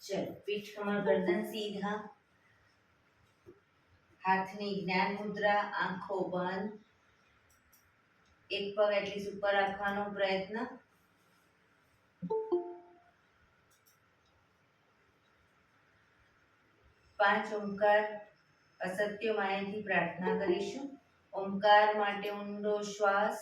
चलो पीठ कमर गर्दन सीधा, हाथनी ज्ञान मुद्रा, आंखों बंद, एक पग एटलीस्ट ऊपर રાખવાનો પ્રયત્ન। 5 ઓમકાર અસત્ય માયાથી પ્રાર્થના કરીશું। ઓમકાર માટે ઊંડો શ્વાસ,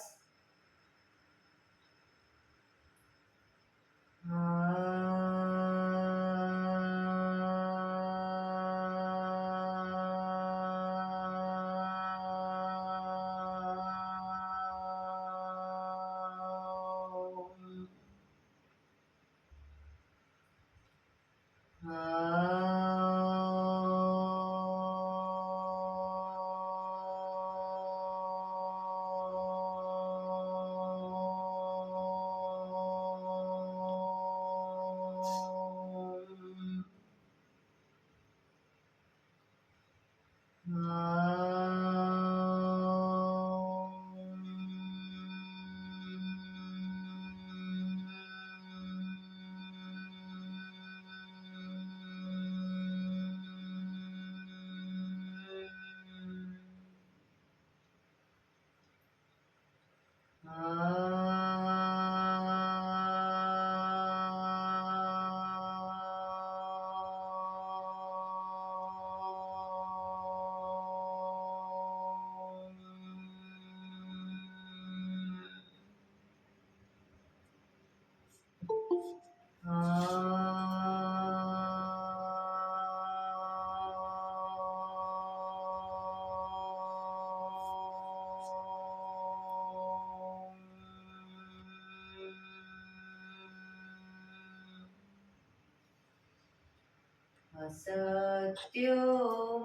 સત્યો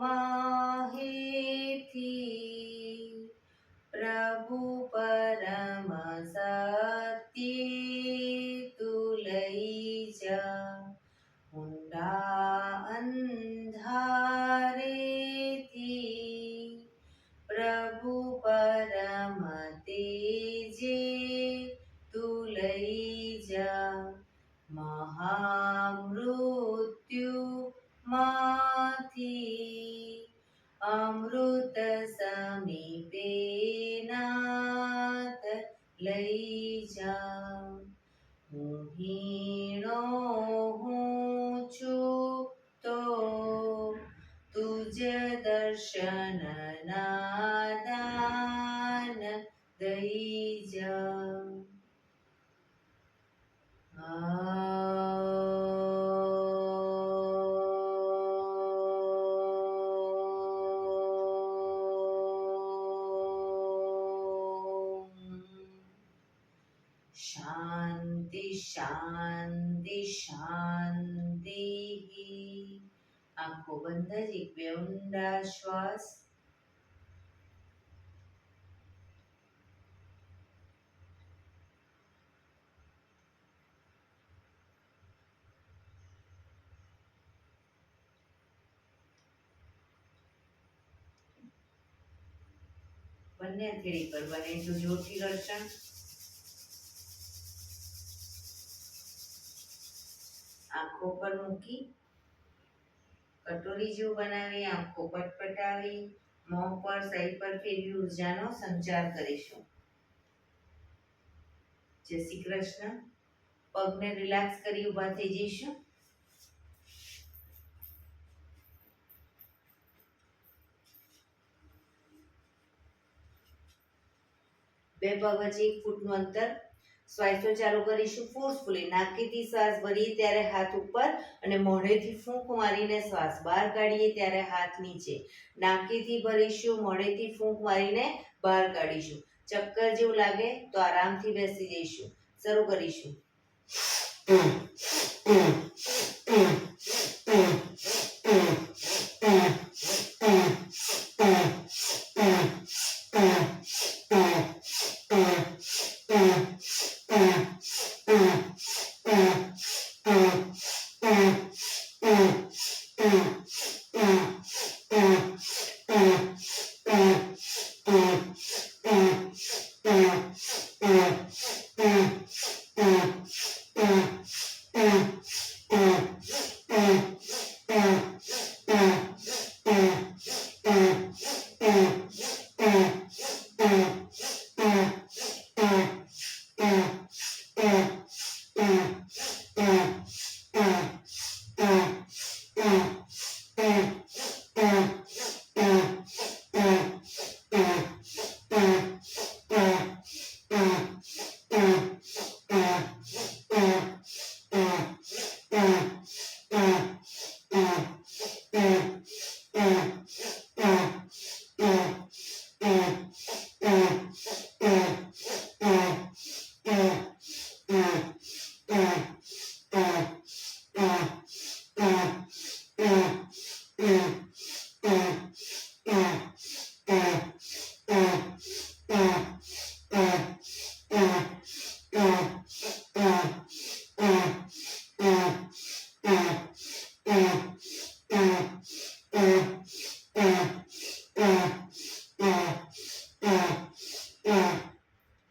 માહેથી પ્રભુ પરમ સત્ય તું લઈ જા, ઊંડા અંધારેથી પ્રભુ પરમ તેજે તું લઈ જા, મહામૃત્યુ માંથી અમૃત સમીપે નાથ લઈ જા, હું હીણો હું છું તો તુજ દર્શન ના દાન દઈ જા। શાંતિ શાંતિ શાંતિ। આંખો બંધ જ એક બે ઊંડા શ્વાસ, બંને હથેળી પર બને તો જોરથી રડશન। આંખો પર મૂકી કટોરી જેવું બનાવી આંખો પટપટાવી મોં પર સહી પર ફેરવી ઉર્જાનો સંચાર કરીશું। જય શ્રી કૃષ્ણ। પગને રિલેક્સ કરી ઊભા થઈ જઈશું। બે પગ વચ્ચે 1 ફૂટનું અંતર। શ્વાસો ચાલુ કરીશું ફોર્સફુલી। નાકેથી શ્વાસ ભરીએ ત્યારે હાથ ઉપર અને મોઢેથી ફૂંક મારીને શ્વાસ બહાર કાઢીએ ત્યારે હાથ નીચે। નાકેથી ભરીશું, મોઢેથી ફૂંક મારીને બહાર કાઢીશું। ચક્કર જેવું લાગે તો આરામથી બેસી જઈશું। શરૂ કરીશું।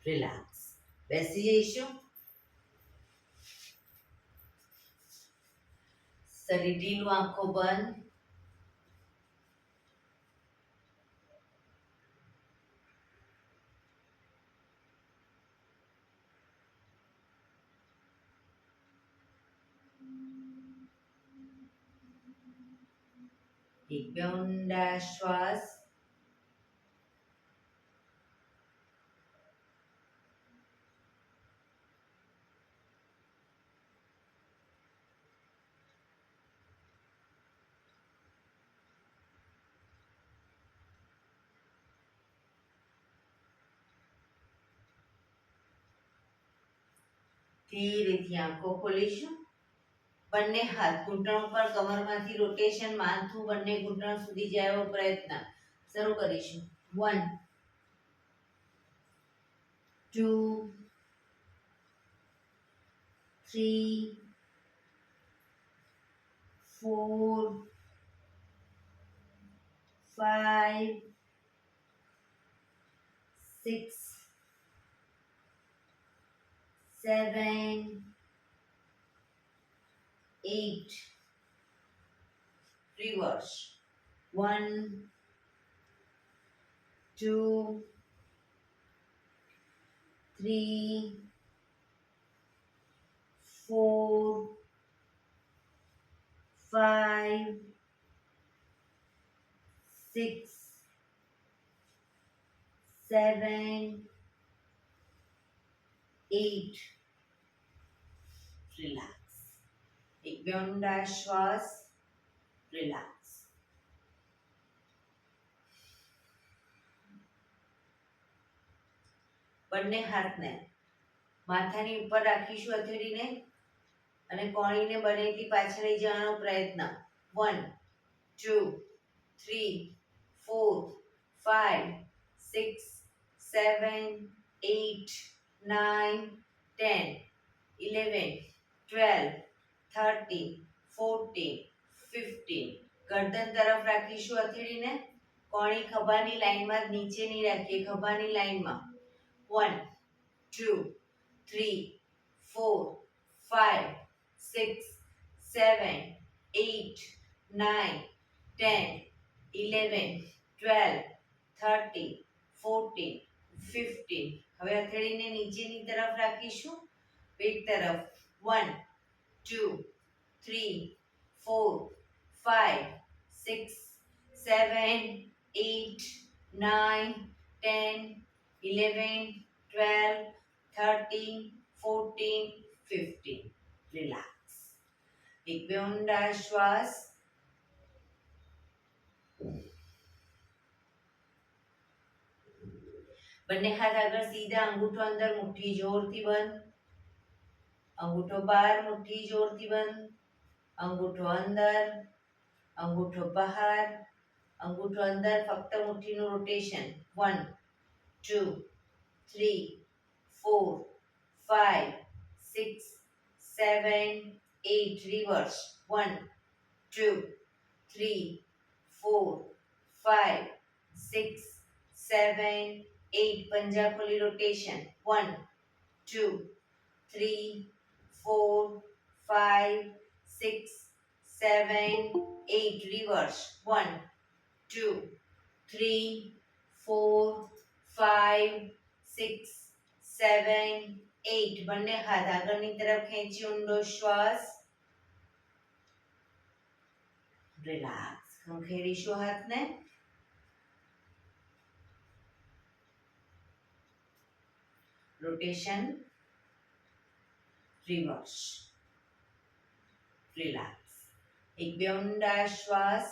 રિલેક્સ. બેસી જઈશું. શરીર ઢીલું, આંખો બંધ. એક બે ઊંડા શ્વાસ. ધીરેથી આંખો ખોલીશું. બંને હાથ ઘૂંટણ પર, કમરમાંથી રોટેશન, માથું બંને ઘૂંટણ સુધી જાય એવો પ્રયત્ન. શરૂ કરીશું. 1 2 3 4 5 6 7 8. Reverse. 1 2 3 4 5 6 7 8. Relax. એક બે ઊંડા શ્વાસ. રિલેક્સ. બંને હાથને માથાની ઉપર રાખીશું હથેળીને અને કોણીને બનેથી પાછળ લઈ જવાનો પ્રયત્ન. 1 2 3 4 5 6 7 8 9 10 11 12 13 14 15. ગરદન તરફ રાખીશું હથેળીને. કોણી ખભાની લાઈનમાં જ નીચે નહીં રાખીએ, ખભાની લાઈનમાં. 1 2 3 4 5 6 7 8 9 10 11 12 13 14 15. હવે હથેળીને નીચેની તરફ રાખીશું, પેટ તરફ. 1 2 3 4 5 6 7 8 9 10 11 12 13 14 15. રિલેક્સ. એક બે ઊંડા શ્વાસ. બંને હાથ આગળ સીધા, અંગૂઠો અંદર, મુઠ્ઠી જોરથી બંધ. અંગૂઠો બહાર, મુઠ્ઠી જોરથી બંધ. અંગૂઠો અંદર, અંગૂઠો બહાર, અંગૂઠો અંદર. ફક્ત મુઠ્ઠીનું રોટેશન. 1 2 3 4 5 6 7 8. રિવર્સ. 1 2 3 4 5 6 7 8. પંજા ખોલી રોટેશન. 1 2 3 4 5 6 7 8. રિવર્સ. 1 2 3 4 5 6 7 8. બંને હાથ આગળની તરફ ખેંચી ઊંડો શ્વાસ. રિલેક્સ. ખંખેરીશું હાથને. રોટેશન. રિવર્સ. રિલેક્સ. એક બે ઊંડા શ્વાસ.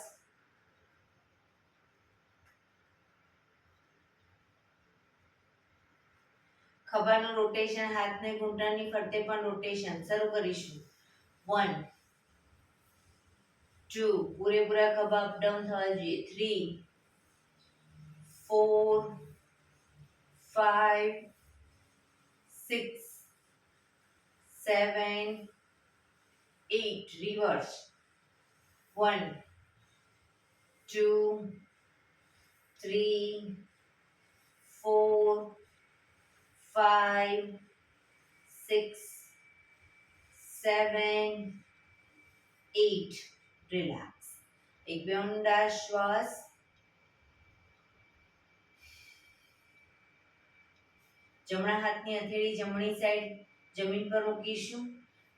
ખભાનું રોટેશન, હાથને ઘૂંટણની ફરતે પણ રોટેશન. શરૂ કરીશું. 1 2. પૂરેપૂરા ખભા અપડાઉન થવા જોઈએ. 3 4 5 6 7 8. રિવર્સ. 1 2 3 4 5 6 7 8 રિલેક્સ. એક બે ઊંડા શ્વાસ. જમણા હાથની હથેળી જમણી સાઈડ જમીન પર મૂકીશું.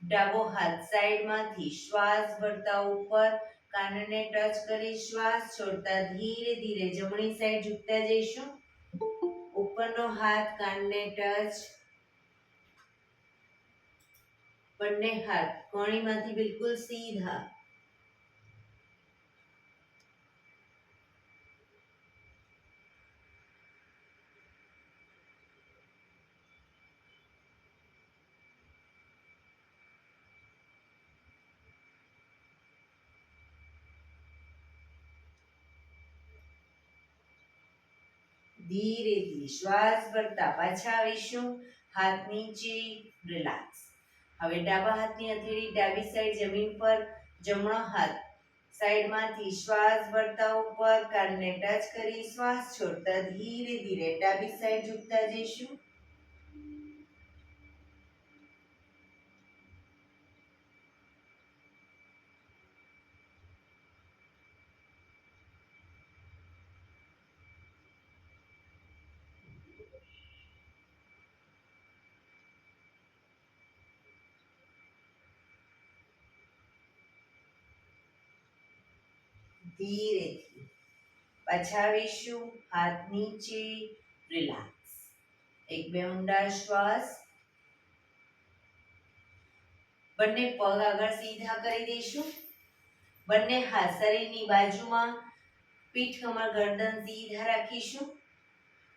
ડાબો હાથ સાઈડમાંથી શ્વાસ ભરતા ઉપર કાનને ટચ કરી શ્વાસ છોડતા ધીરે ધીરે જમણી સાઈડ ઝૂકતા જઈશું. ઉપરનો હાથ કાનને ટચ. બંને હાથ કોણીમાંથી બિલકુલ સીધા. ધીરે ધીરે શ્વાસ ભરતા પાછા આવીશું. હાથ નીચે, રિલેક્સ. હવે ડાબા હાથની હથેળી ડાબી સાઈડ જમીન પર, જમણો હાથ સાઈડમાંથી શ્વાસ ભરતા ઉપર કાનને ટચ કરી શ્વાસ છોડતા ધીરે ધીરે ડાબી સાઈડ ઝૂકતા જઈશું. ધીરેથી પાછા આવીશું. હાથ નીચે, રિલેક્સ. એક બે ઊંડા શ્વાસ. બંને પગ આગળ સીધા કરી દઈશું. બંને હાથ શરીરની બાજુમાં, પીઠ કમર ગરદન સીધા રાખીશું.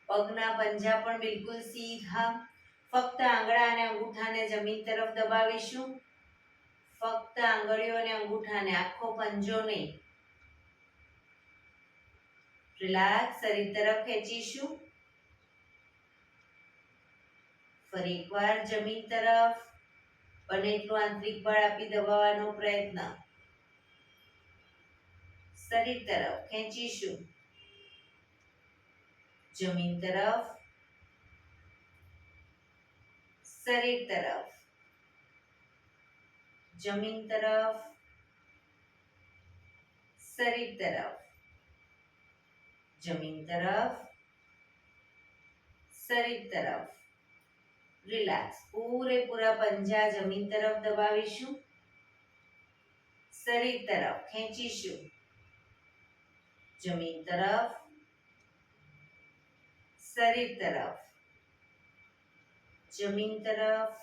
પગના પંજા પણ બિલકુલ સીધા. ફક્ત આંગળા અને અંગૂઠાને જમીન તરફ દબાવીશું. ફક્ત આંગળીઓ અને અંગૂઠાને, આખો પંજો નહીં. રિલેક્સ. શરીર તરફ ખેંચીશું. ફરી એકવાર જમીન તરફ. બને એટલું આંતરિક બળ આપી દબાવવાનો પ્રયત્ન. શરીર તરફ ખેંચીશું. જમીન તરફ. શરીર તરફ. જમીન તરફ. શરીર તરફ. જમીન તરફ. શરીર તરફ. રિલેક્સ. પૂરેપૂરા પંજા જમીન તરફ દબાવીશું. શરીર તરફ ખેંચીશું. જમીન તરફ. શરીર તરફ. જમીન તરફ.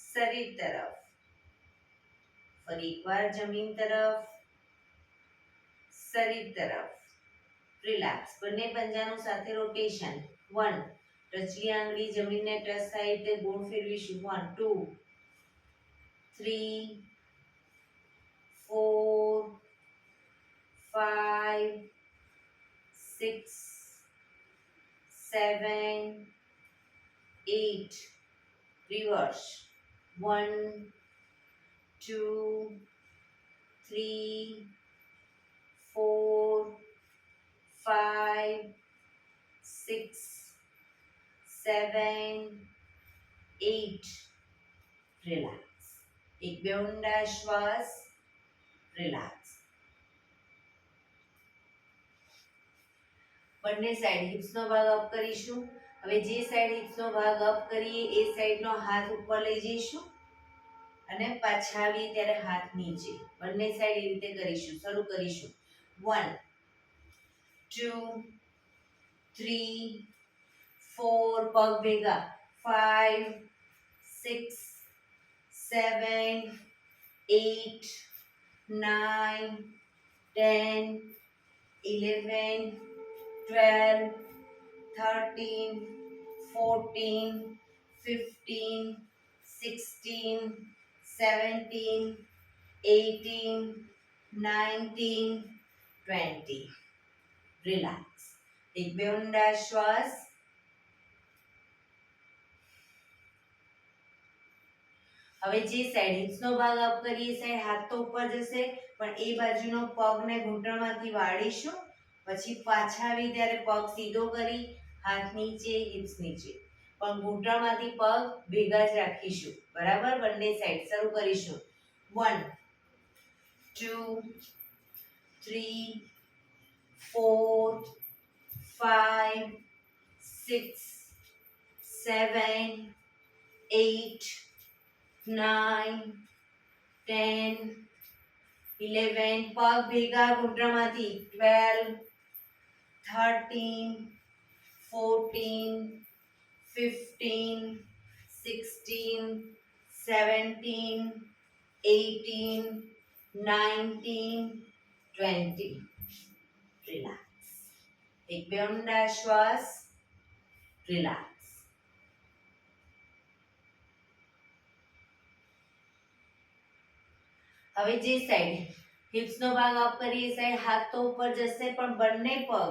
શરીર તરફ. ફરી એકવાર જમીન તરફ. શરીર તરફ. રિલેક્સ. બંને પંજાનું સાથે રોટેશન. 1 ટચલી આંગળી જમીનને ટચ થાય તે ગોળ ફેરવીશું. 1 2 3 4 5 6 7 8 રિવર્સ. 1 2 3 4 5 6 7 8 રિલેક્સ. એક બે ઊંડા શ્વાસ. રિલેક્સ. બંને સાઈડ હિપ્સનો ભાગ અપ કરીશું. હવે જે સાઈડ હિપ્સનો ભાગ અપ કરીએ એ સાઈડનો હાથ ઉપર લઈ જઈશું અને પાછા આવીએ ત્યારે હાથ નીચે. બંને સાઈડ એ રીતે કરીશું. શરૂ કરીશું. 1 2 3 4 પગ ભેગા. 5 6 7 8 9 10 11 12 13 14 15 16 17 18 19 20. રિલેક્સ. એક બે ઊંડા શ્વાસ. હવે જે સાઈડ હિપ્સનો ભાગ અપ કરીએ એ સાઈડ હાથ તો ઉપર જશે પણ એ બાજુનો પગને ઘૂંટણમાંથી વાળીશું. પછી પાછા આવી ત્યારે પગ સીધો કરી હાથ નીચે, હિપ્સ નીચે, પણ ઘૂંટણમાંથી પગ ભેગા જ રાખીશું. બરાબર, બંને સાઈડ. શરૂ કરીશું. 1 2 3 4 5 6 7 8 9 10 11 પગ ભેગા ઘૂંટણમાંથી. 12 13 14 15 16 17 18 19 20. રિલેક્સ. એક બે ઊંડા શ્વાસ. રિલેક્સ. હવે જે સાઈડ હિપ્સ નો ભાગ અપ કરીએ, સાઈડ હાથ તો ઉપર જશે, પણ બંને પગ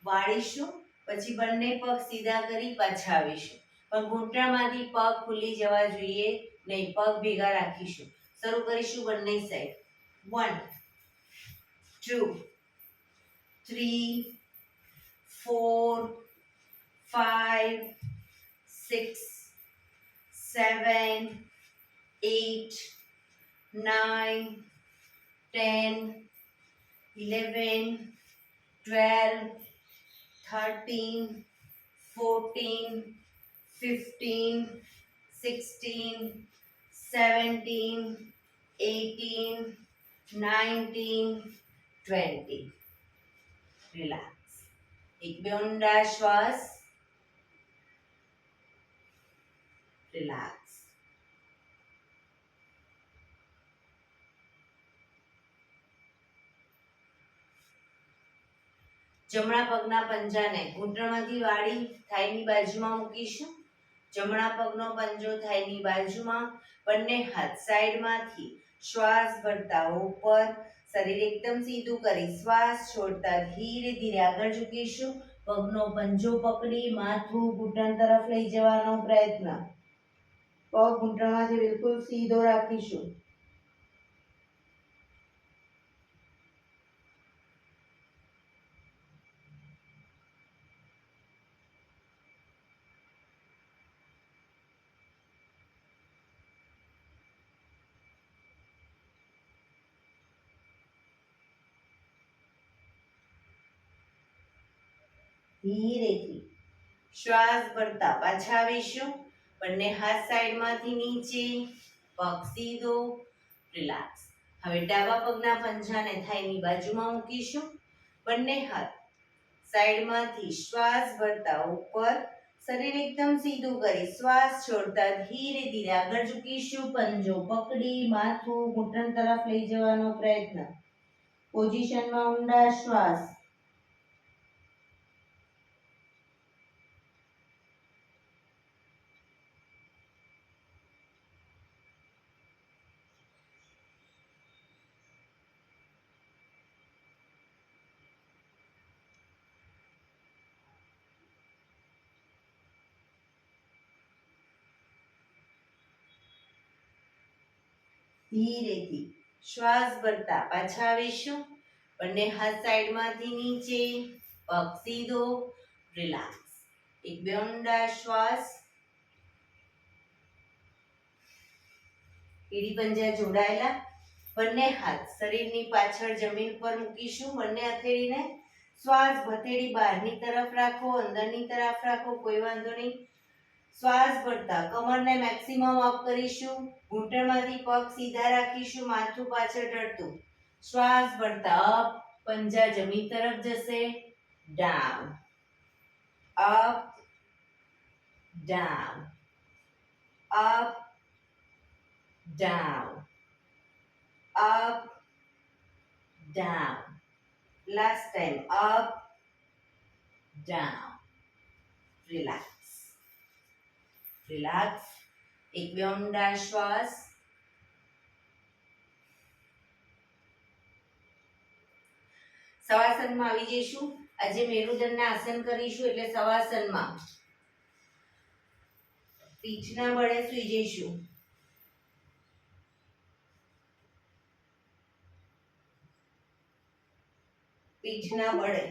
વાળીશું, પછી બંને પગ સીધા કરી પાછા આવીશું, પણ ઘૂંટણમાંથી પગ ખુલી જવા જોઈએ નહીં, પગ ભેગા રાખીશું. શરૂ કરીશું બંને સાઈડ. 1 2 3 4 5 6 7 8 9 10 11 12 13 14 15 16 17 18 19 20. રિલેક્સ. એક બે ઊંડા શ્વાસ. રિલેક્સ. જમણા પગના પંજાને ઘૂંટણમાંથી વાળી થાઈની બાજુમાં મૂકીશું. જમણા પગનો પંજો થાઈની બાજુમાં, બંને હાથ સાઈડમાંથી શ્વાસ ભરતા ઉપર, શરીર એકદમ સીધું કરી શ્વાસ છોડતા ધીરે ધીરે આગળ ઝૂકીશું. પગનો પંજો પકડી માથું ઘૂંટણ તરફ લઈ જવાનો પ્રયત્ન. પગ ઘૂંટણમાંથી બિલકુલ સીધો રાખીશું. ધીરેથી શ્વાસ ભરતા પાછા આવીશું. બંને હાથ સાઈડમાંથી નીચે, પગ સીધો. રિલેક્સ. હવે ડાબા પગના પંજાને થાઈની બાજુમાં મૂકીશું. બંને હાથ સાઈડમાંથી શ્વાસ ભરતા ઉપર, શરીર એકદમ સીધું કરી શ્વાસ છોડતા ધીરે ધીરે આગળ ઝૂકીશું. પંજો પકડી માથું ઘૂંટણ તરફ લઈ જવાનો પ્રયત્ન. પોઝિશનમાં ઊંડા શ્વાસ. ધીરેથી શ્વાસ ભરતા પાછા આવીશું. બંને હાથ સાઈડમાંથી નીચે, પગ સીધો. રિલેક્સ. એક બે ઊંડા શ્વાસ. એડી પંજા જોડાયેલા. બંને હાથ શરીરની પાછળ જમીન પર મૂકીશું. બંને હથેળીને શ્વાસ હથેળી બહારની તરફ રાખો, અંદરની તરફ રાખો, કોઈ વાંધો નહીં. શ્વાસ ભરતા કમરને મેક્સિમમ અપ કરીશું. ઘૂંટણમાંથી પગ સીધા રાખીશું, માથું પાછળ ઢળતું. શ્વાસ ભરતા અપ, પંજા જમીન તરફ જશે. Down, up, down, up, down, up, down. Last time. Up, down. Relax. Relax. એક બે ઊંડા શ્વાસ. શવાસનમાં આવી જઈશું. આજે મેરુદંડના આસન કરીશું, એટલે શવાસનમાં પીઠના બળે સૂઈ જઈશું. પીઠના બળે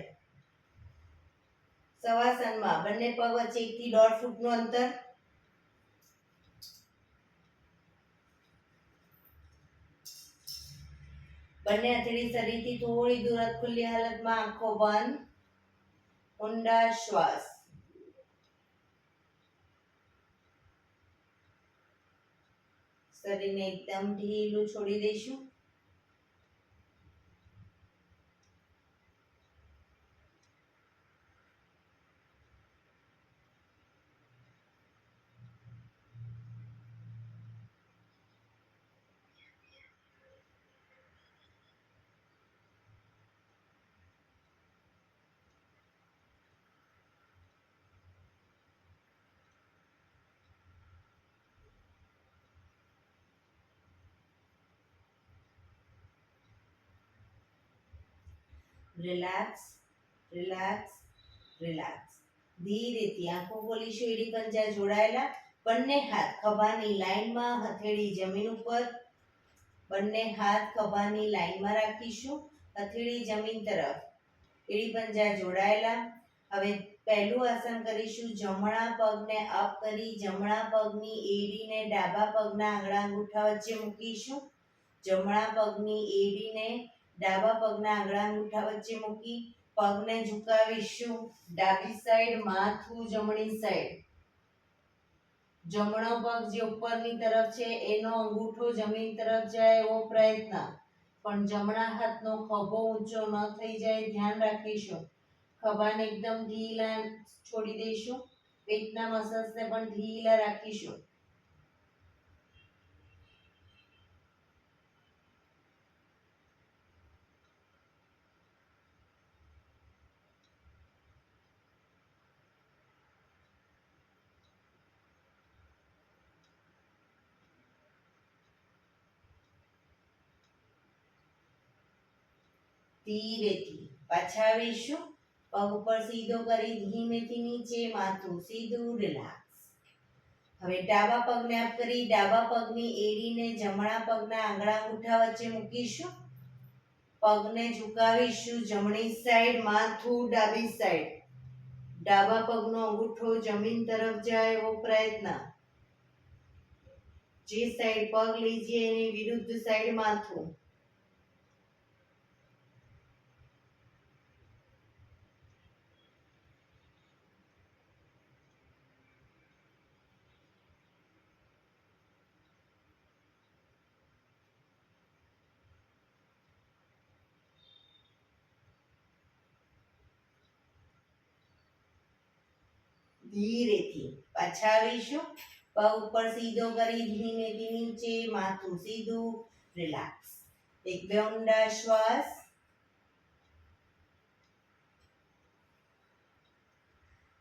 શવાસનમાં બંને પગ વચ્ચે 1 થી 1.5 ફૂટનું અંતર. બંને હથેળી શરીરથી થોડી દૂર ખુલ્લી હાલતમાં, આંખો બંધ, ઊંડા શ્વાસ. શરીરને એકદમ ઢીલું છોડી દઈશું. Relax, relax, relax. ધીરેથી આંખો ખોલીશું. એડી પંજા જોડાયેલા. બંને હાથ ખભાની લાઈનમાં, હથેળી જમીન ઉપર. બંને હાથ ખભાની લાઈનમાં રાખીશું, હથેળી જમીન તરફ. એડી પંજા જોડાયેલા. હવે પહેલું આસન કરીશું. જમણા પગને અપ કરી જમણા પગની એડીને ડાબા પગના આંગળા અંગૂઠા વચ્ચે મૂકીશું. જમણા પગની એડીને ડાબા પગના આંગળા અંગૂઠા વચ્ચે મૂકી પગને ઝુકાવીશું. ડાબી સાઈડ, માથું જમણી સાઈડ. જમણો પગ જે ઉપરની તરફ છે એનો અંગૂઠો જમીન તરફ જાય એવો પ્રયત્ન, પણ જમણા હાથનો ખભો ઊંચો ન થઈ જાય ધ્યાન રાખીશું. ખભાને એકદમ ઢીલા છોડી દઈશું. પેટના મસલ્સને પણ ઢીલા રાખીશું. ધીરેથી પાછા આવીશું. પગ ઉપર સીધો કરી ધીમેથી નીચે, માથું સીધું, રિલેક્સ. હવે ડાબા પગને અપ કરી ડાબા પગની એડીને જમણા પગના આંગળા અંગૂઠા વચ્ચે મૂકીશું. પગને ઝુકાવીશું જમણી સાઈડ, માથું ડાબી સાઈડ. ડાબા પગનો અંગૂઠો જમીન તરફ જાય એવો પ્રયત્ન. જે સાઈડ પગ લઈ જઈએ એની વિરુદ્ધ સાઈડ માથું. ધીરેથી પાછા આવીશું. પગ ઉપર સીધો કરી ધીમેથી નીચે, માથું સીધું, રિલેક્સ. એક બે ઊંડા શ્વાસ.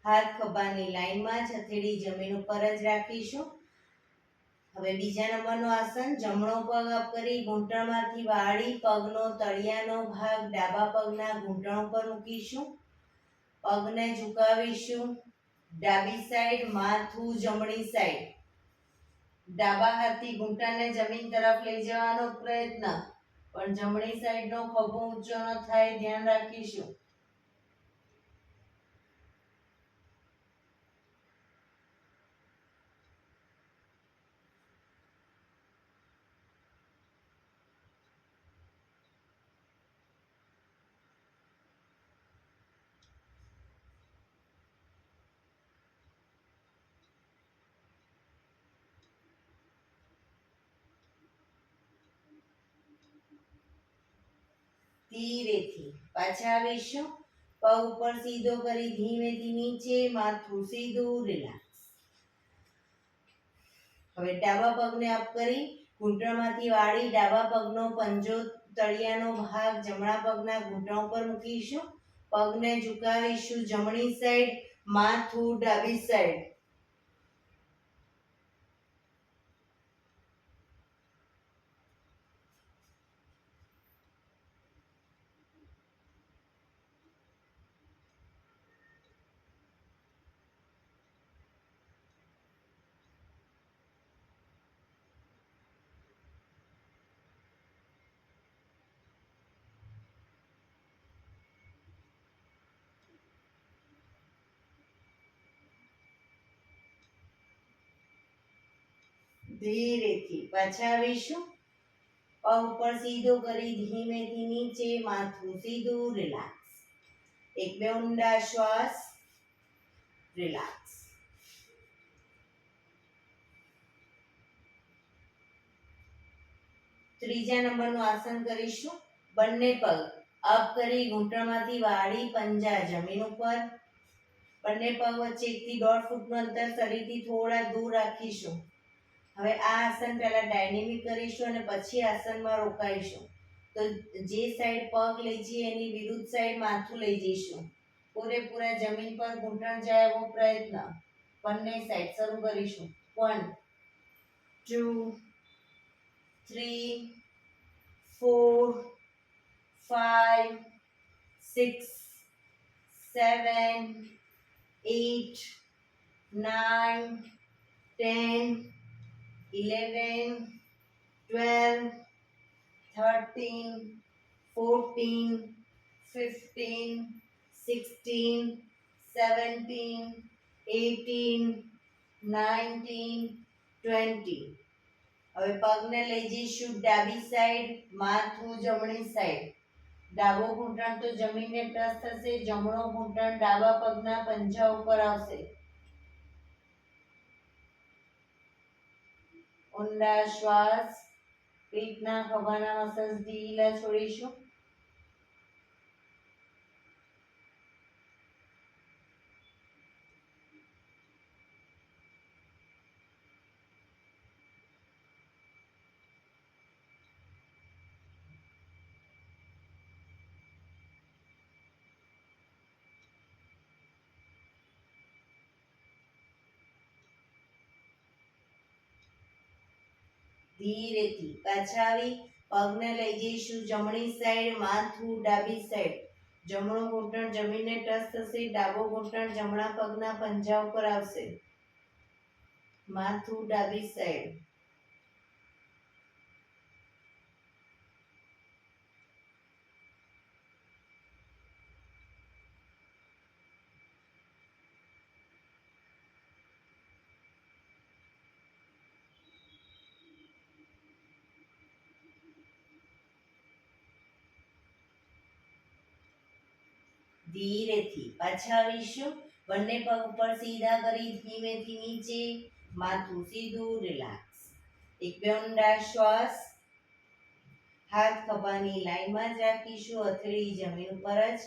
હાથ ખભાની લાઈનમાં જ, હથેળી જમીન ઉપર જ રાખીશું. હવે બીજા નંબરનું આસન. જમણો પગ અપ કરી ઘૂંટણમાંથી વાળી પગનો તળિયાનો ભાગ ડાબા પગના ઘૂંટણ ઉપર મૂકીશું. પગને ઝુકાવીશું. ડાબી સાઈડ, માથું જમણી સાઈડ. ડાબા હાથથી ઘૂંટણને જમીન તરફ લઈ જવાનો પ્રયત્ન, પણ જમણી સાઈડનો ખભો ઊંચો ન થાય ધ્યાન રાખીશું. ધીરેથી પાછા આવીશું. પગ ઉપર સીધો કરી ધીમેથી નીચે, માથું સીધું, રિલેક્સ. હવે ડાબા પગને અપ કરી ઘૂંટણમાંથી વાળી ડાબા પગનો પંજો તળિયાનો ભાગ જમણા પગના ઘૂંટણ ઉપર મૂકીશું. પગને ઝુકાવીશું જમણી સાઈડ, માથું ડાબી સાઈડ. ધીરેથી પાછા આવીશું. પગ ઉપર સીધો કરી ધીમેથી નીચે, માથું સીધું, રિલેક્સ. એક બે ઊંડા શ્વાસ, રિલેક્સ. ત્રીજા નંબરનું આસન કરીશું. બંને પગ અપ કરી ઘૂંટણમાંથી વાળી પંજા જમીન ઉપર. બંને પગ વચ્ચે 1 થી 1.5 ફૂટનું અંતર શરીરથી થોડા દૂર રાખીશું. હવે આ આસન પહેલા ડાયનેમિક કરીશું અને પછી આસનમાં રોકાઈશું. તો જે સાઈડ પગ લઈ જઈએ એની વિરુદ્ધ સાઈડ માથું લઈ જઈશું. પૂરેપૂરા જમીન પર ઘૂંટણ જાય એવો પ્રયત્ન. બંને સાઈડ શરૂ કરીશું. 1 2 3 4 5 6 7 8 9 10 11 12 13 14 15 16 17 18 19 20. હવે પગને લઈ જઈશું ડાબી સાઈડ, માથું જમણી સાઈડ. ડાબો ઘૂંટણ તો જમીનને ટચ થશે, જમણો ઘૂંટણ ડાબા પગના પંજા ઉપર આવશે. ઊંડા શ્વાસ, પેટના ખભાના મસલ્સ ઢીલા છોડીશું. ધીરેથી પાછા આવી પગને લઈ જઈશું જમણી સાઈડ, માથું ડાબી સાઈડ. જમણું ઘૂંટણ જમીનને ટચ થશે, ડાબો ઘૂંટણ જમણા પગના પંજા ઉપર આવશે. માથું ડાબી સાઈડ. ધીરેથી પાછા આવીશું. બંને પગ ઉપર સીધા કરી ધીમેથી નીચે, માથું સીધું, રિલેક્સ. એક બે ઊંડા શ્વાસ. હાથ ખભાની લાઈનમાં જ રાખીશું, હથેળી જમીન ઉપર જ.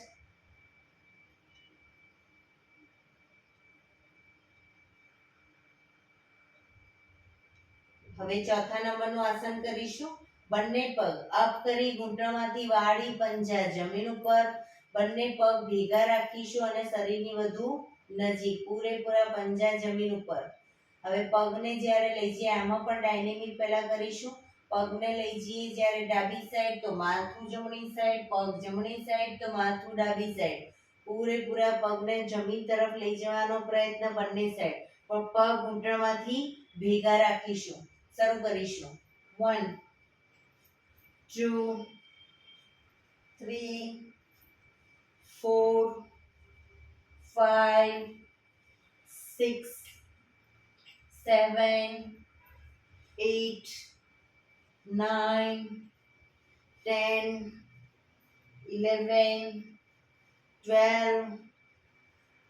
હવે ચોથા નંબરનું આસન કરીશું. બંને પગ અપ કરી ઘૂંટણમાંથી વાળી પંજા જમીન ઉપર. બંને પગ ભેગા રાખીશું અને શરીરની વધુ નજીક, પૂરેપૂરા પંજા જમીન ઉપર. હવે પગને જ્યારે લઈ જઈએ આમાં પણ ડાયનેમિક પહેલા કરીશું. પગને લઈ જઈએ જ્યારે ડાબી સાઈડ તો માથું જમણી સાઈડ, પગ જમણી સાઈડ તો માથું ડાબી સાઈડ. પૂરેપૂરા પગને જમીન તરફ લઈ જવાનો પ્રયત્ન બંને સાઈડ, પણ પગ ઘૂંટણમાંથી ભેગા રાખીશું. શરૂ કરીશું. 1 2 3 4 5 6 7 8 9 10 11 12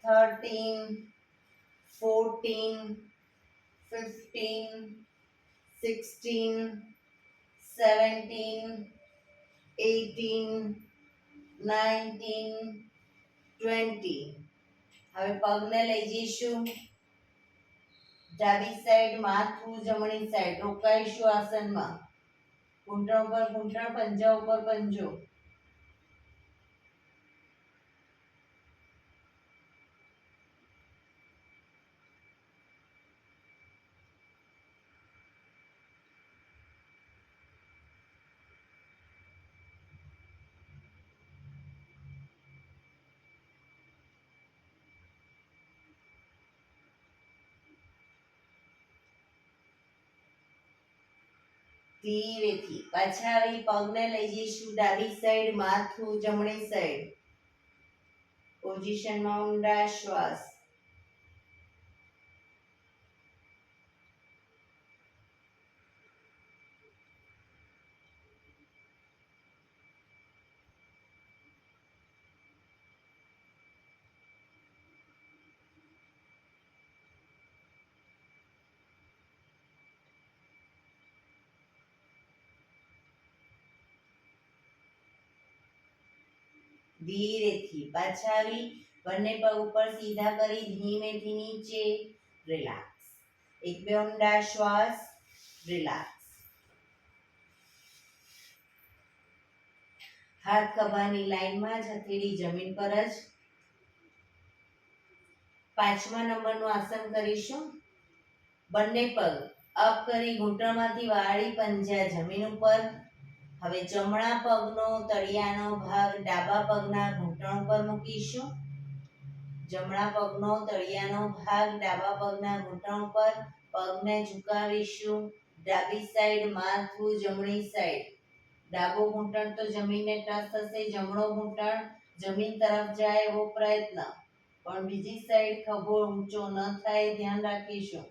13 14 15 16 17 18 19 20. હવે પગને લઈ જઈશું ડાબી સાઈડ, માથું જમણી સાઈડ. રોકાઈશું આસનમાં. ઘૂંટણ ઉપર ઘૂંટણ, પંજા ઉપર પંજો. ધીરેથી પાછા આવી પગને લઈ જઈશું ડાબી સાઈડ, માથું જમણી સાઈડ. પોઝિશનમાં ઊંડા શ્વાસ. ધીરેથી પાછા આવી બંને પગ ઉપર સીધા કરી ધીમેથી નીચે રિલેક્સ. એક બે ઊંડા શ્વાસ. રિલેક્સ. હાથ ખભાની લાઈનમાં જ, હથેળી જમીન પર જ. 5મા નંબરનું આસન કરીશું. બંને પગ અપ કરી ઘૂંટણમાંથી વાળી પંજા જમીન ઉપર. હવે જમણા પગનો તળિયાનો ભાગ ડાબા પગના ઘૂંટણ ઉપર મૂકીશું. જમણા પગનો તળિયાનો ભાગ ડાબા પગના ઘૂંટણ ઉપર. પગને ઝુકાવીશું. ડાબી સાઈડ માથું, જમણી સાઈડ. ડાબો ઘૂંટણ તો જમીનને ટચ થશે, જમણો ઘૂંટણ જમીન તરફ જાય એવો પ્રયત્ન, પણ બીજી સાઈડ ખભો ઊંચો ન થાય ધ્યાન રાખીશું.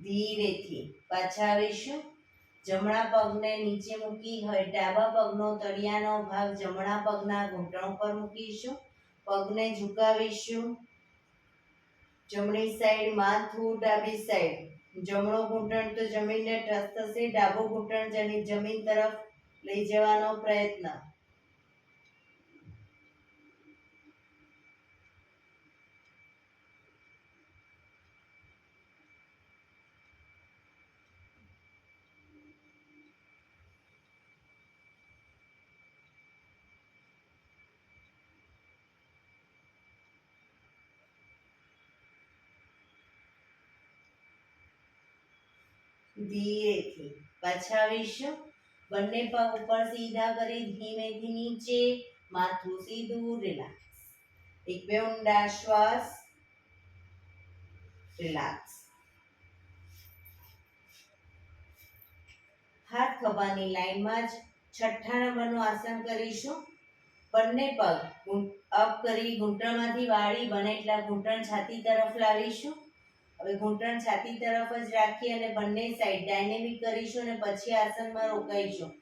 ધીરેથી પાછા આવીશું. જમણા પગને નીચે મૂકી હવે ડાબા પગનો તળિયાનો ભાગ જમણા પગના ઘૂંટણ ઉપર મૂકીશું. પગને ઝુકાવીશું. જમણી સાઈડ માથું, ડાબી સાઈડ. જમણો ઘૂંટણ તો જમીનને ટચ થશે, ડાબો ઘૂંટણ જમીન તરફ લઈ જવાનો પ્રયત્ન. ધીરેથી પાછા આવીશું. બંને પગ ઉપર સીધા કરી ધીમેથી નીચે. માથું સીધું. રિલેક્સ. એક બે ઊંડા શ્વાસ. રિલેક્સ. હાથ ખભાની લાઈનમાં જ 6થા નંબરનું આસન કરીશું. બંને પગ અપ કરી ઘૂંટણમાંથી વાળી બને એટલા ઘૂંટણ છાતી તરફ લાવીશું. હવે ઘૂંટણ છાતી તરફ જ રાખી અને બંને સાઈડ ડાયનેમિક કરીશું અને પછી આસનમાં રોકાઈશું.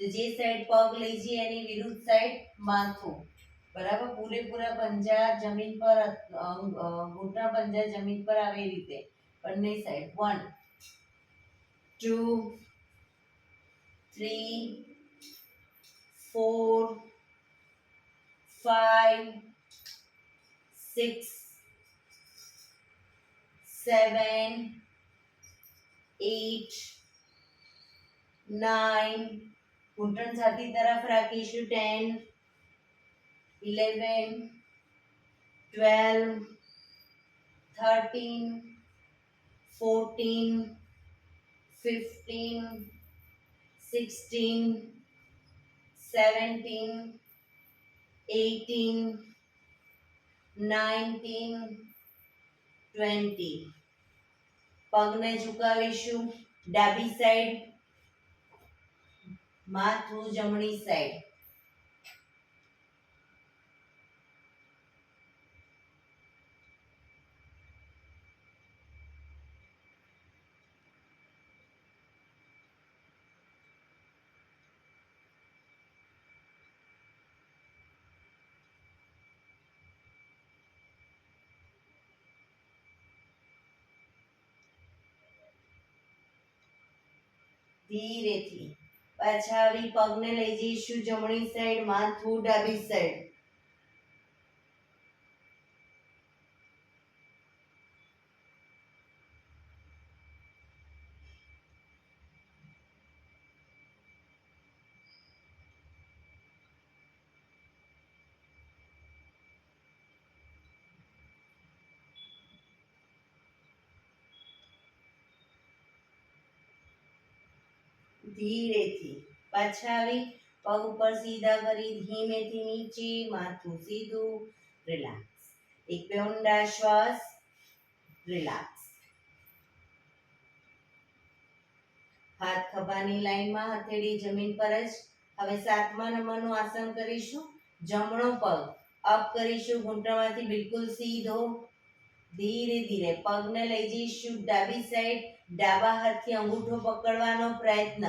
તો જે સાઈડ પગ લઈ જઈએ એની વિરુદ્ધ સાઈડ માથું. બરાબર, પૂરેપૂરા પંજા જમીન પર, ઘૂંટણ પંજા જમીન પર આવે એ રીતે બંને સાઈડ. 1 2 3 4 5 6 7 8 9. ઘૂંટણ છાતી તરફ રાખીશું. 10 11 12 13 14 15 16 17 18 19 20. પગને ઝુકાવીશું. ડાબી સાઈડ. માથું જમણી સાઈડ. ધીરેથી પાછા આવી પગને લઈ જઈશું જમણી સાઈડ. માથું ડાબી સાઈડ. ધીરેથી પાછા આવી પગ ઉપર સીધા કરી ધીમેથી નીચે. માથું સીધું. રિલેક્સ. એક બે ઊંડા શ્વાસ. રિલેક્સ. હાથ ખભાની લાઈનમાં, હથેળી જમીન પર જ. હવે 7મા નંબરનું આસન કરીશું. જમણો પગ અપ કરીશું ઘૂંટણમાંથી બિલકુલ સીધો. ધીરે ધીરે પગને લઈ જઈશું ડાબી સાઈડ, ડાબા હાથથી અંગૂઠો પકડવાનો પ્રયત્ન,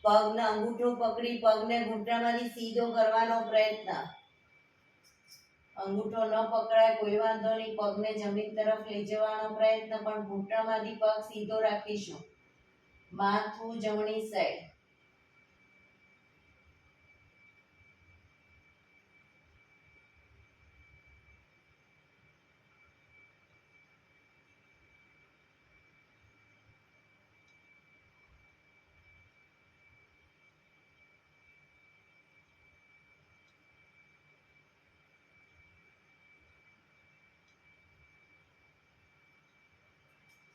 પગનો અંગૂઠો પકડી પગને ઘૂંટણમાંથી સીધો કરવાનો પ્રયત્ન, અંગૂઠો ન પકડાય કોઈ વાંધો નહીં, પગને જમીન તરફ લઈ જવાનો પ્રયત્ન, પણ ઘૂંટણમાંથી પગ સીધો રાખીશું, માથું જમણી સાઈડ,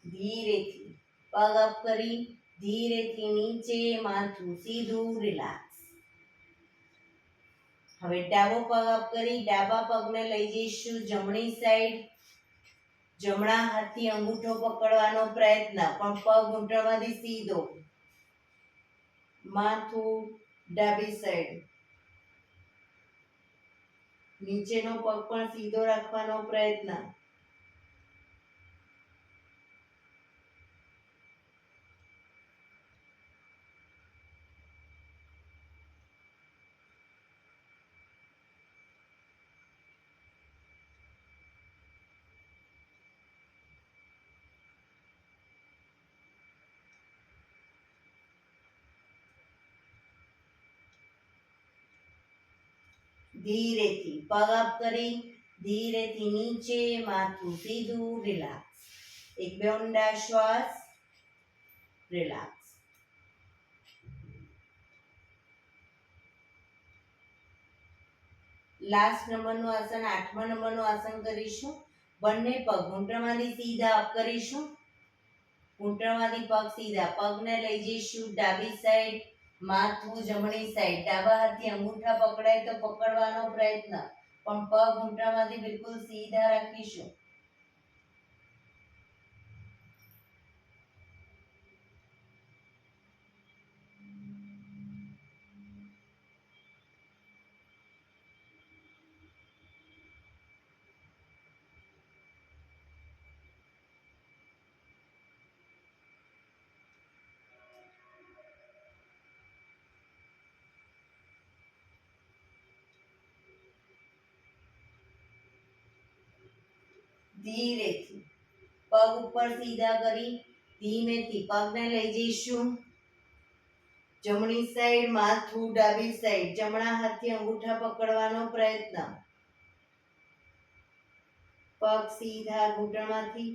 ધીરેથી પગ અપ કરી ધીરેથી નીચે, માથું સીધું, રિલેક્સ. હવે ડાબો પગ અપ કરી ડાબા પગને લઈ જઈશું જમણી સાઈડ, જમણા હાથથી અંગૂઠો પકડવાનો પ્રયત્ન, પણ પગ ઘૂંટણમાંથી સીધો, માથું ડાબી સાઈડ, નીચેનો પગ પણ સીધો રાખવાનો પ્રયત્ન. ધીરેથી પગ અપ કરી ધીરેથી નીચે, માથું સીધું, રિલેક્સ. એક બે ઊંડા શ્વાસ, રિલેક્સ. લાસ્ટ નંબરનું આસન, 8મા નંબરનું આસન કરીશું. બંને પગ ઘૂંટણમાંથી સીધા અપ કરીશું, ઘૂંટણમાંથી પગ સીધા, પગને લઈ જઈશું ડાબી સાઈડ, માથું જમણી સાઈડ, ડાબા હાથથી અંગૂઠા પકડાય તો પકડવાનો પ્રયત્ન, પણ પગ ઘૂંટણમાંથી બિલકુલ સીધા રાખીશું. ધીરેથી પગ ઉપર સીધા કરી ધીમેથી પગને લઈ જઈશું જમણી સાઈડ, માથું ડાબી સાઈડ, જમણા હાથથી અંગૂઠા પકડવાનો પ્રયત્ન, પગ સીધા ઘૂંટણમાંથી,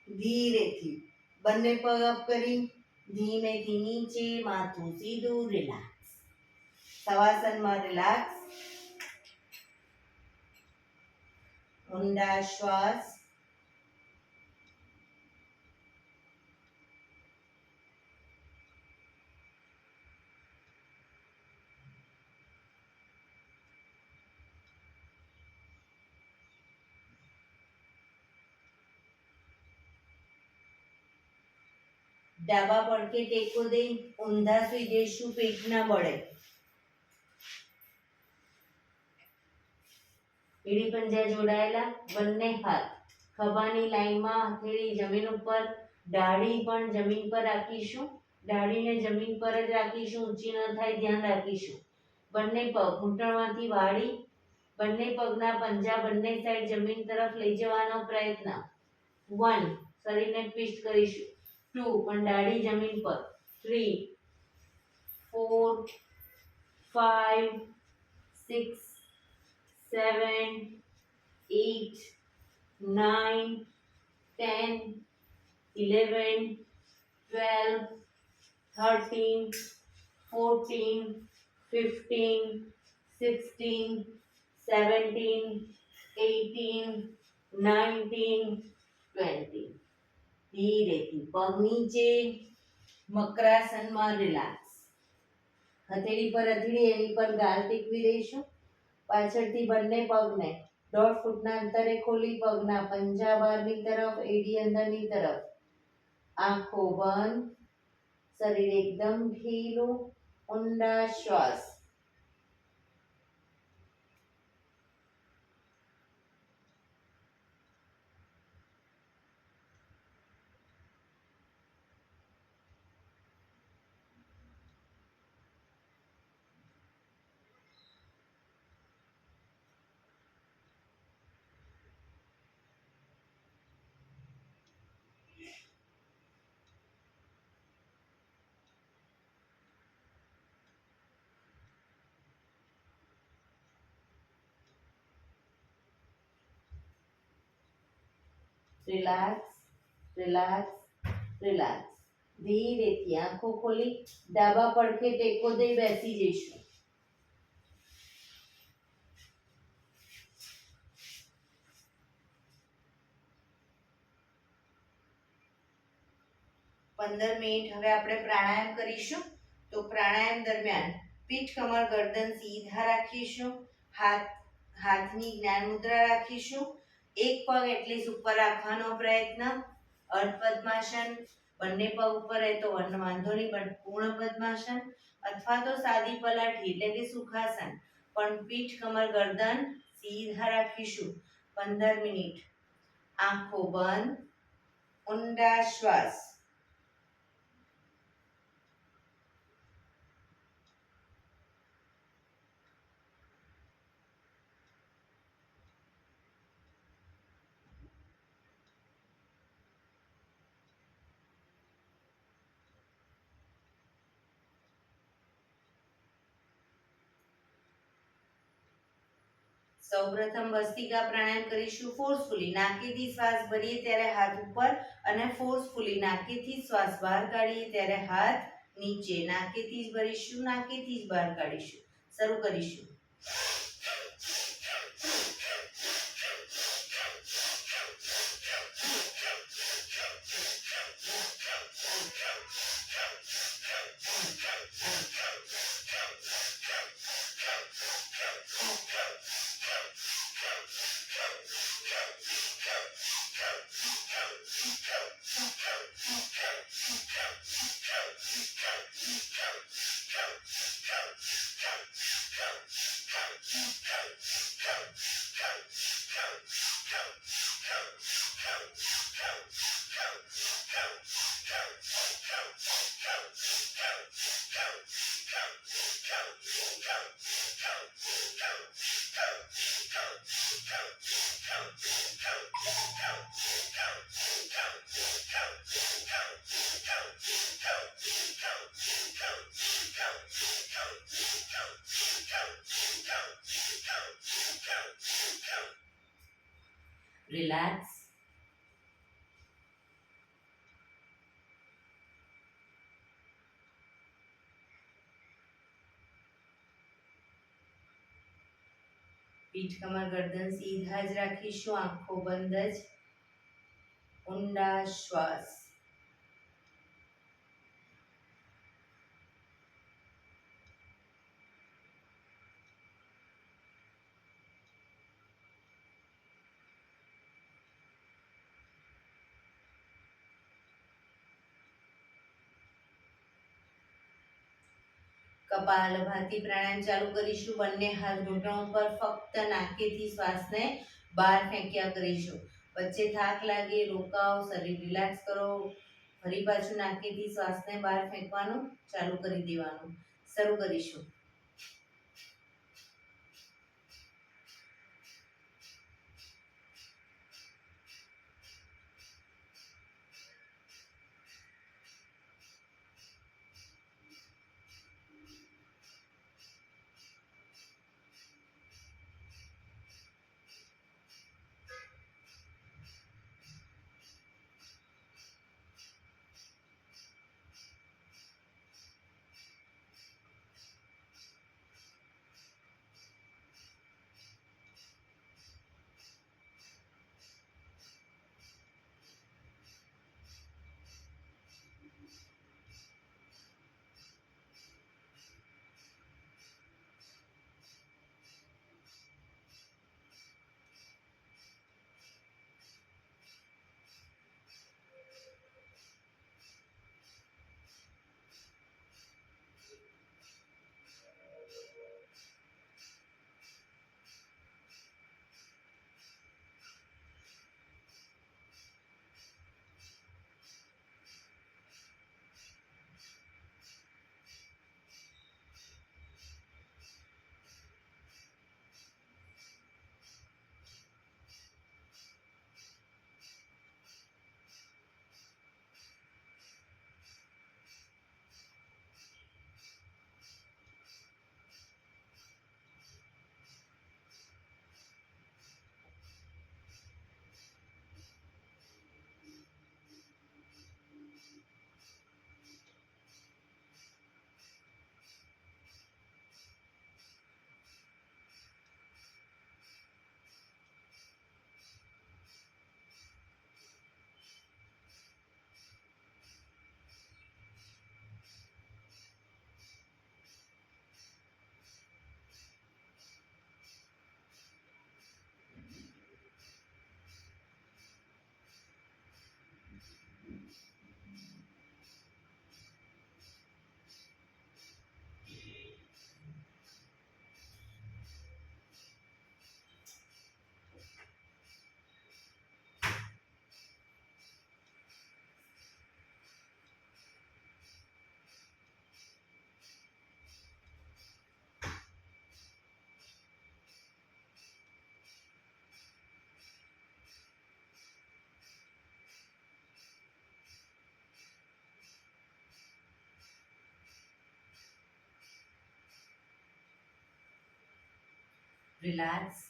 ધીરેથી બંને પગ અપ કરી ધીમેથી નીચે, માથું સીધું, રિલેક્સ. શવાસનમાં રિલેક્સ. ઊંડા શ્વાસ, ડાબા પડખે ટેકો દઈ ઊંધા સુઈ જઈશું, પેટ ના બળે. એડી પંજા જોડાયેલા, બંને હાથ ખભાની લાઈનમાં, હથેળી જમીન ઉપર, દાઢી પણ જમીન પર રાખીશું, દાઢીને જમીન પર જ રાખીશું, ઊંચી ન થાય ધ્યાન રાખીશું. બંને પગ ઘૂંટણમાંથી વાળી, બંને પગના પંજા બંને સાઈડ જમીન તરફ લઈ જવાનો પ્રયત્ન. 1, શરીરને ટ્વિસ્ટ કરીશું. 2, પણ દાઢી જમીન પર. 3, 4, 5, 6, 7, 8, 9, 10, 11, 12, 13, 14, 15, 16, 17, 18, 19, 20. ધીરેથી પગ નીચે, મકરાસનમાં રિલેક્સ. હથેળી પર હથેળી એની પર ગાલ ટેકવી દઈશું. પાછળથી બંને પગને 1.5 ફૂટના અંતરે ખોલી પગના પંજા બહારની તરફ, એડી અંદરની તરફ. આંખો બંધ, શરીર એકદમ ઢીલું. ઊંડા શ્વાસ. Relax, relax, relax. ધીરેથી આંખો ખોલી ડાબા પડખે ટેકો દઈ બેસી જઈશું. પંદર મિનિટ હવે આપણે પ્રાણાયામ કરીશું. તો પ્રાણાયામ દરમિયાન પીઠ, કમર, ગરદન સીધા રાખીશું. હાથની જ્ઞાન મુદ્રા રાખીશું. એક પગ એટલીસ્ટ ઉપર રાખવાનો પ્રયત્ન. અર્ધ પદ્માસન. બંને પગ ઉપર રહે તો વાંધો નહીં, પણ પૂર્ણ પદ્માસન અથવા તો સાદી પલાઠી એટલે કે સુખાસન. પણ પીઠ, કમર, ગરદન સીધા રાખીશું. 15 મિનિટ. આંખો બંધ. ઊંડા શ્વાસ. સૌપ્રથમ ભસ્ત્રિકા પ્રાણાયામ કરીશું ફોર્સફુલી. નાકેથી શ્વાસ ભરીએ ત્યારે હાથ ઉપર અને ફોર્સફુલી નાકેથી શ્વાસ બહાર કાઢીએ ત્યારે હાથ નીચે. નાકેથી જ ભરીશું, નાકેથી જ બહાર કાઢીશું. શરૂ કરીશું. રિલેક્સ. પીઠ, કમર, ગરદન સીધા જ રાખીશું. આંખો બંધ જ. ઊંડા શ્વાસ. કપાલભાતિ પ્રાણાયામ ચાલુ કરીશું. બંને હાથ ઘૂંટણ ઉપર, ફક્ત નાકેથી શ્વાસને બહાર ફેંક્યા કરીશું. વચ્ચે થાક લાગે, રોકાઓ, શરીર રિલેક્સ કરો. ફરી પાછું નાકેથી શ્વાસને બહાર ફેંકવાનું ચાલુ કરી દેવાનું. શરૂ કરીશું. રિલેક્સ.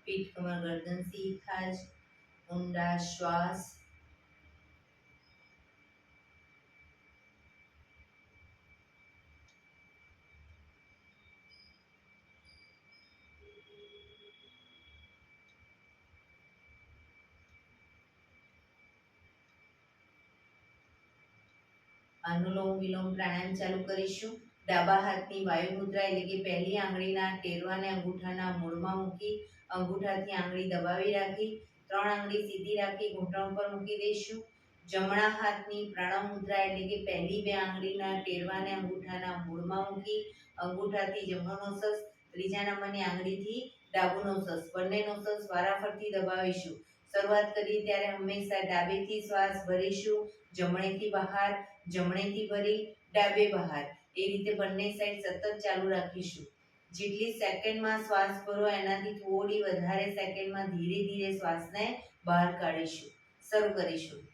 પીઠ કમર ગરદન સીધા જ. ઊંડા શ્વાસ. અનુલોમ વિલોમ પ્રાણાયામ ચાલુ કરીશું. ડાબા હાથની વાયુ મુદ્રા એટલે કે પહેલી આંગળીના ટેરવાને અંગૂઠાના મૂળમાં મૂકી અંગૂઠાથી આંગળી દબાવી રાખી 3 આંગળી સીધી રાખી ઘૂંટણ ઉપર મૂકી દઈશું. જમણા હાથની પ્રણવ મુદ્રા એટલે કે પહેલી 2 આંગળીના ટેરવાને અંગૂઠાના મૂળમાં મૂકી અંગૂઠાથી જમણો નોસસ, ત્રીજા નંબરની આંગળીથી ડાબુ નોસસ, બંને નોસસ વારાફરતી દબાવીશું. શરૂઆત કરીએ ત્યારે હંમેશા ડાબેથી શ્વાસ ભરીશું, જમણેથી બહાર, જમણેથી ભરી ડાબે બહાર, એ રીતે બંને સાઈડ સતત ચાલુ રાખીશું. જેટલી સેકન્ડમાં શ્વાસ ભરો એનાથી થોડી વધારે સેકન્ડમાં ધીરે ધીરે શ્વાસને બહાર કાઢીશું. શરૂ કરીશું.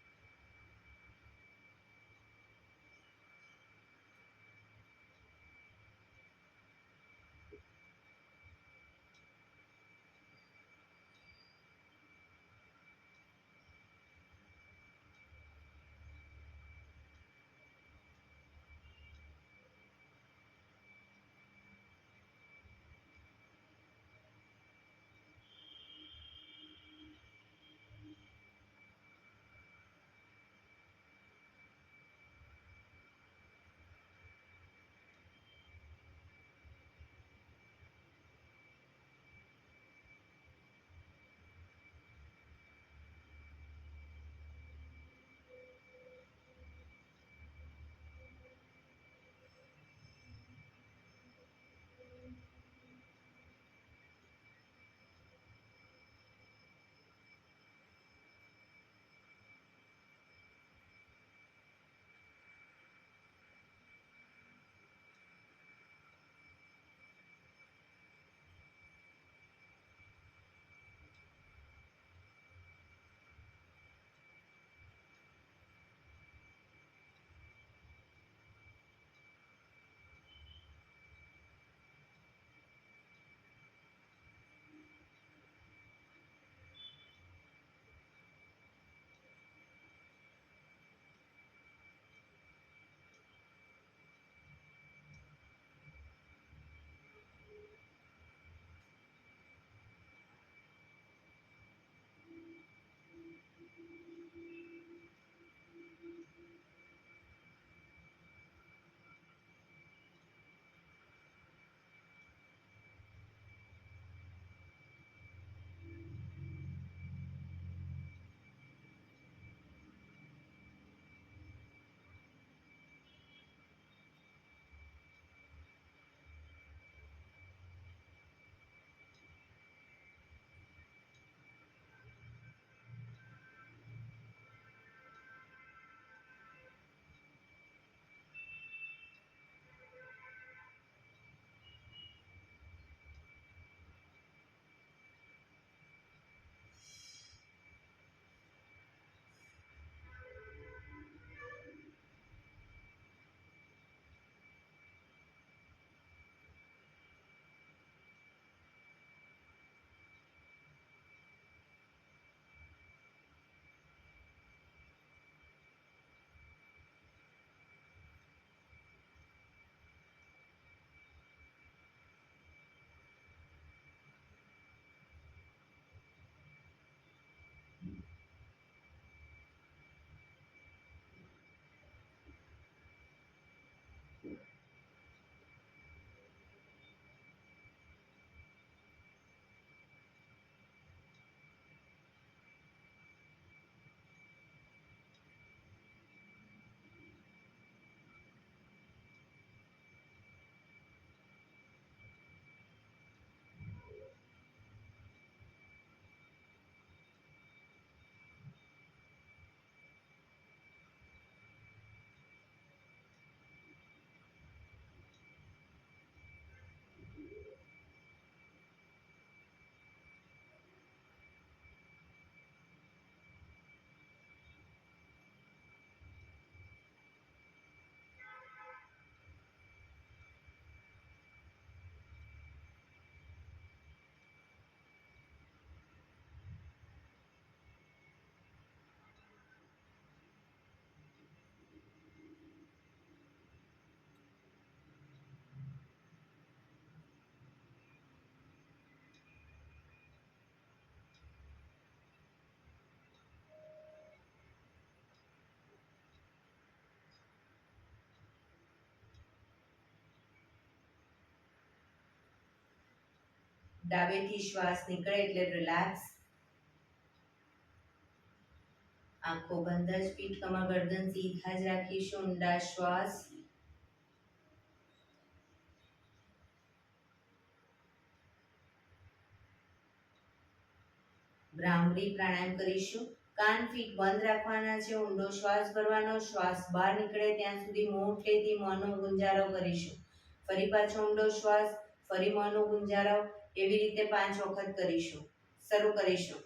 ડાબેથી શ્વાસ નીકળે એટલે રિલેક્સ. આંખો બંધ જ, પીઠ કમર ગરદન સીધા જ રાખીશું. ઊંડા શ્વાસ. ભ્રામરી પ્રાણાયામ કરીશું. કાન પીઠ બંધ રાખવાના છે. ઊંડો શ્વાસ ભરવાનો. શ્વાસ બહાર નીકળે ત્યાં સુધી મોટેથી મોંનો ગુંજારો કરીશું. ફરી પાછો ઊંડો શ્વાસ, ફરી મોંનો ગુંજારો. એવી રીતે 5 વખત કરીશું. શરૂ કરીશું.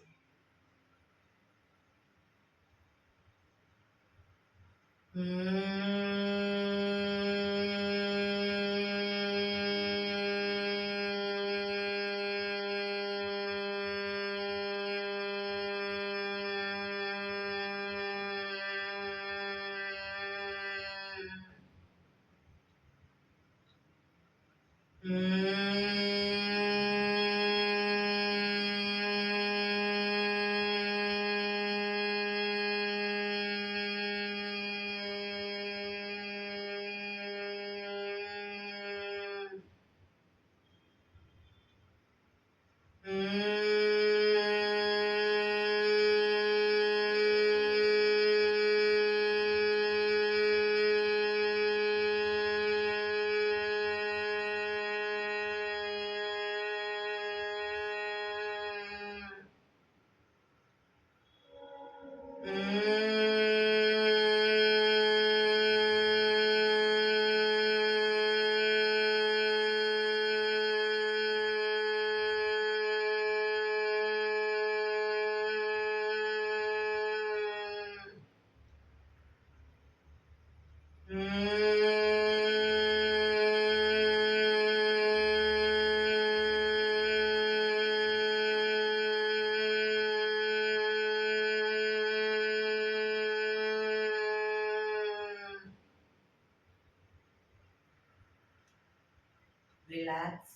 રિલેક્સ.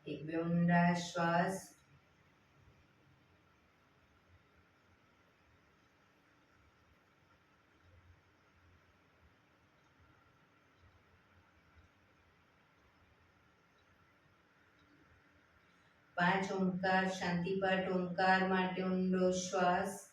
એક બે ઊંડા શ્વાસ. પાંચ ઓમકાર શાંતિપાઠ. ઓમકાર માટે ઊંડો શ્વાસ.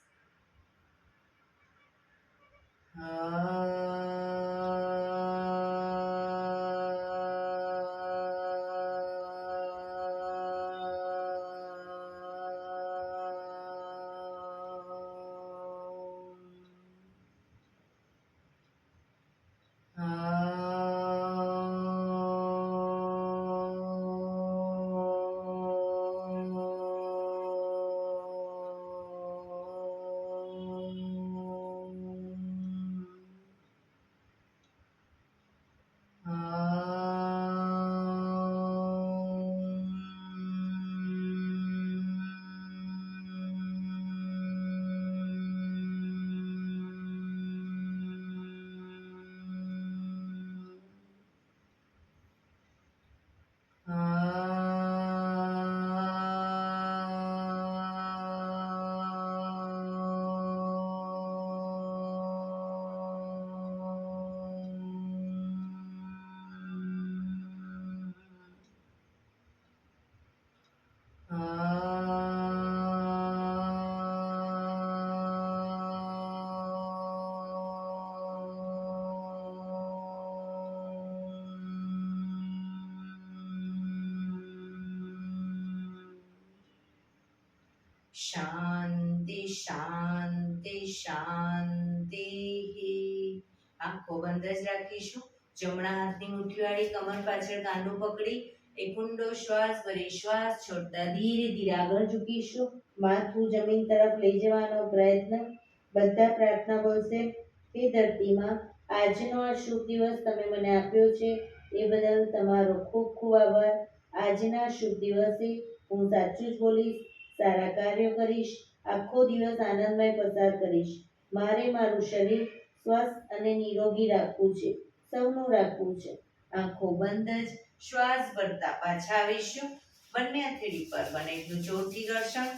શાંતિ શાંતિ શાંતિ. આંખો બંધ જ રાખીશું. જમણા હાથની મુઠ્ઠી વાળી કમર પાછળ કાંડું પકડી એક ઊંડો શ્વાસ ભરી શ્વાસ છોડતા ધીરે ધીરે આગળ ઝૂકીશું. માથું જમીન તરફ લઈ જવાનો પ્રયત્ન. બધા પ્રાર્થના બોલશે. હે ધરતીમાં, આજનો આ શુભ દિવસ તમે મને આપ્યો છે એ બદલ તમારો ખૂબ ખૂબ આભાર. આજના શુભ દિવસે હું સાચું જ બોલીશ, સારા કાર્યો કરીશ, આખો દિવસ આનંદમય પસાર કરીશ. મારે મારું શરીર સ્વસ્થ અને નિરોગી રાખવું છે, સૌનું રાખવું છે. આંખો બંધ જ શ્વાસ ભરતા પાછા આવીશું. બંને હથેળી પર બને એટલું જોરથી ઘર્ષણ.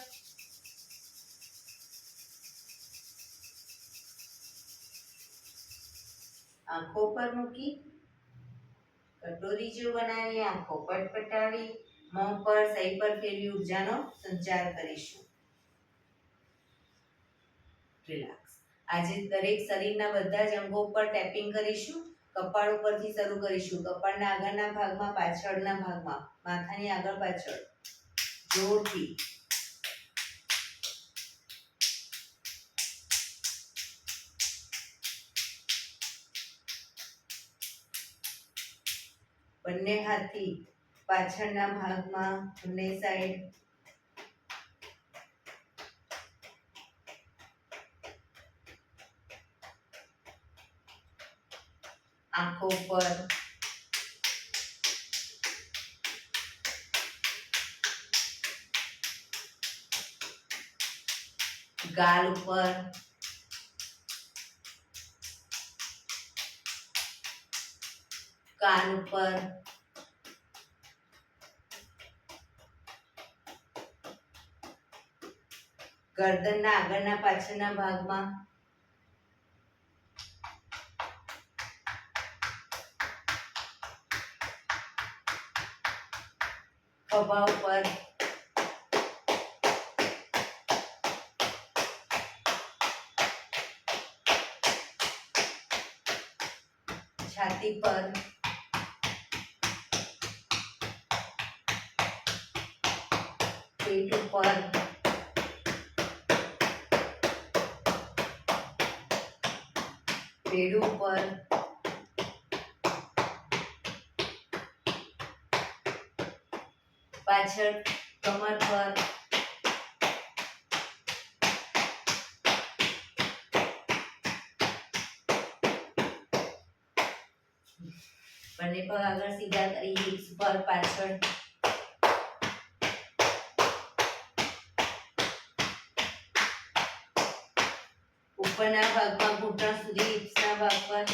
આંખો પર મૂકી કટોરી જેવું બનાવી, આંખો પટપટાવી, મોં પર સહી પર ફેરવી ઉર્જાનો સંચાર કરીશું. રિલેક્સ. આજે દરેક શરીરના બધા જ અંગો પર ટેપિંગ કરીશું. કપાળ ઉપરથી શરૂ કરીશું. કપાળના આગળના ભાગમાં, પાછળના ભાગમાં, માથાની આગળ પાછળ જોરથી. બંને હાથથી પાછળના ભાગમાં, બંને સાઈડ. આંખો પર, ગાલ ઉપર, કાન ઉપર, ગરદનના આગળના પાછળના ભાગમાં, ખભા ઉપર, છાતી પર, પેટ ઉપર, પેડું ઉપર, પાછળ કમર પર, બંને પગ આગળ સીધા કરી હિપ્સ પર પાછળ, ઉપરના ભાગમાં ઘૂંટણ સુધી હિપ્સના ભાગ પર,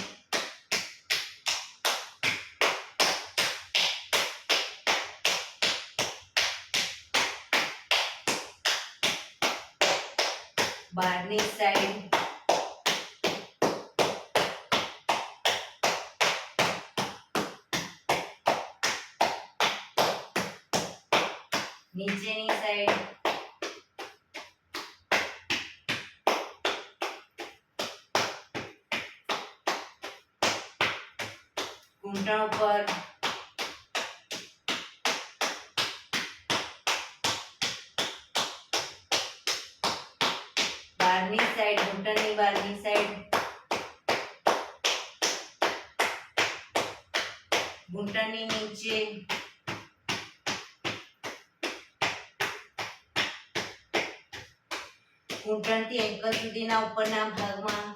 બહારની સાઈડ, નીચેની સાઈડ, ઘૂંટણ ઉપર, બહારની સાઈડ, ઘૂંટણની બહારની સાઈડ, ઘૂંટણની નીચે, ઘૂંટણથી એન્કલ સુધીના ઉપરના ભાગમાં,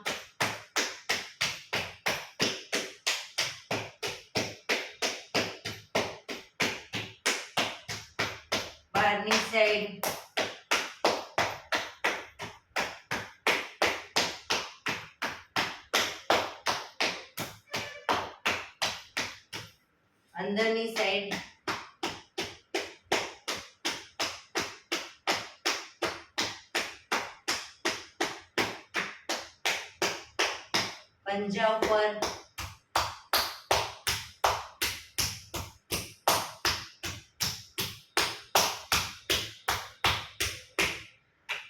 બહારની સાઈડ, અંદરની સાઈડ, પંજા ઉપર,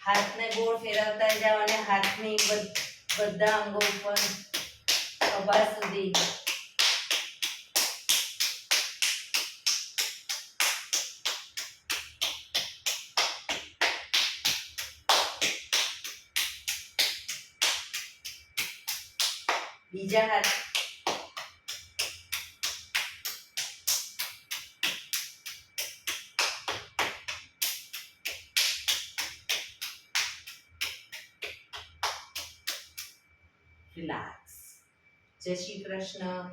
હાથને ગોળ ફેરવતા જાઓ અને હાથની બધા અંગો ઉપર ખભા સુધી, બીજા હાથ, રિલેક્સ. જય શ્રી કૃષ્ણ.